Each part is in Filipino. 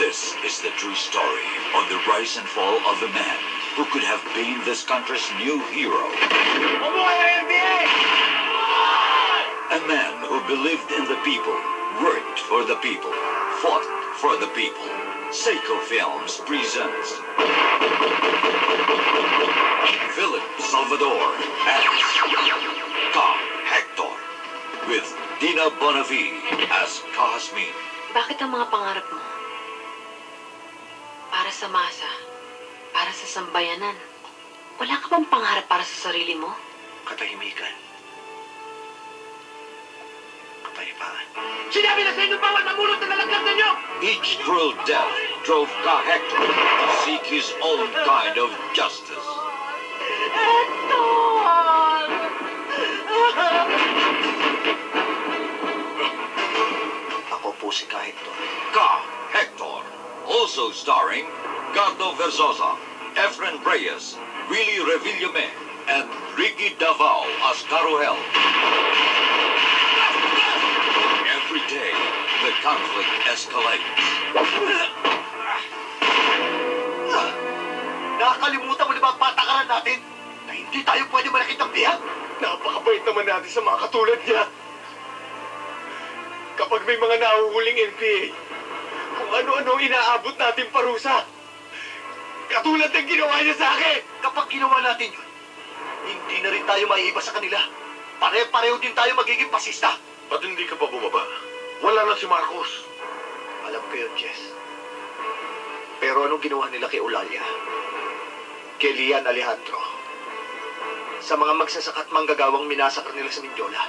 This is the true story of the rise and fall of a man who could have been this country's new hero. A man who believed in the people, worked for the people, fought for the people. Seiko Films presents Philip Salvador as Ka Hector, with Dina Bonavie as Kasmin. Bakit ang mga pangarap mo? Para sa masa, para sa sambayanan. Wala ka bang pangarap para sa sarili mo? Katahimikan. Kapayapaan. Sinabi na sa inyo bawal mamulot na lalagyan ninyo! Each cruel death drove Ka Hector to seek his own kind of justice. Ako po si Ka Hector. Ka Hector, also starring Gardo Versosa, Efren Reyes, Willie Revillame, and Ricky Davao as Caruel. Every day, the conflict escalates. Nakakalimutan mo na ba ang patakaran natin? Na hindi tayo pwede malakit ang bihag? Napakabait naman natin sa mga katulad niya. Kapag may mga nahuhuling NPA, kung ano-ano inaabot natin parusa. Katulad ng ginawa niya sa akin! Kapag ginawa natin yun, hindi na rin tayo maiiba sa kanila. Pare-pareho din tayo magiging pasista. Ba't hindi ka pa bumaba? Wala na si Marcos. Alam ko yun, Jess. Pero anong ginawa nila kay Eulalia? Kay Lian Alejandro? Sa mga magsasaka at manggagawang minasakar nila sa Mindiola?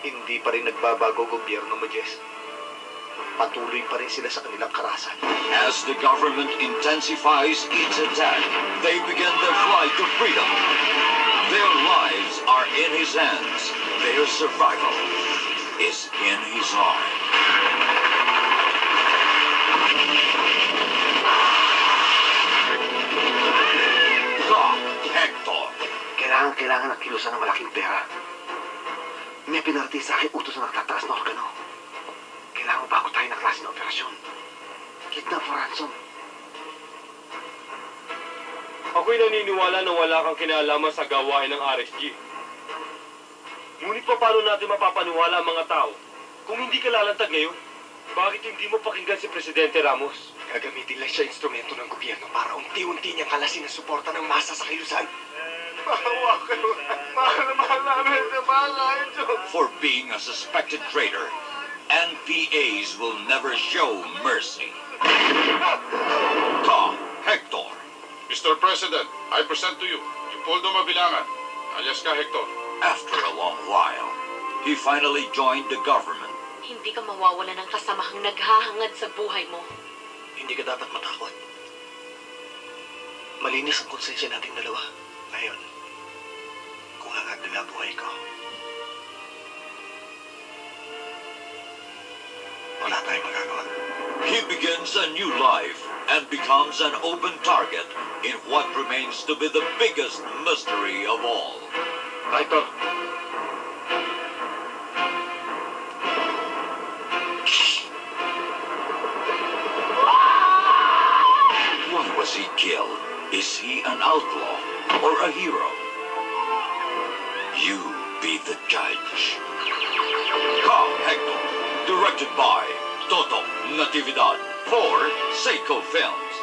Hindi pa rin nagbabago gobyerno mo, Jess. Patuloy pa rin sila sa kanilang karahasan. As the government intensifies its attack, they begin their flight to freedom. Their lives are in his hands. Their survival is in his heart. Ka Hector. Kailangan ng kilusan ng malaking pera. May pinarati sa akin utos na nagtataas na organo. Kailangan bago tayo na klase ng operasyon. Kidnap for ransom. Ako'y naniniwala na wala kang kinalaman sa gawain ng RSG. Ngunit paano natin mapapaniwala ang mga tao kung hindi ka lalantad ngayon? Bakit hindi mo pakinggan si Presidente Ramos? Gagamitin lang siya instrumento ng gobyerno para unti-unti niyang kalasin ang suporta ng masa sa kilusan. Mahawa ka nun. Mahal namin sa bahay, Diyos. For being a suspected traitor, NPAs will never show mercy. Ka Hector. Mr. President, I present to you Leopoldo Mabilangan, alias Ka Hector. After a long while, he finally joined the government. Hindi ka mawawala ng kasamahang naghahangad sa buhay mo. Hindi ka dapat matakot. Malinis ang konsensya nating dalawa. Ngayon, kung hangad nila buhay ko, wala tayong magagawa. He begins a new life and becomes an open target in what remains to be the biggest mystery of all. Hector, Why was he killed? Is he an outlaw or a hero? You be the judge. Ka Hector, directed by Toto Natividad for Seiko Films.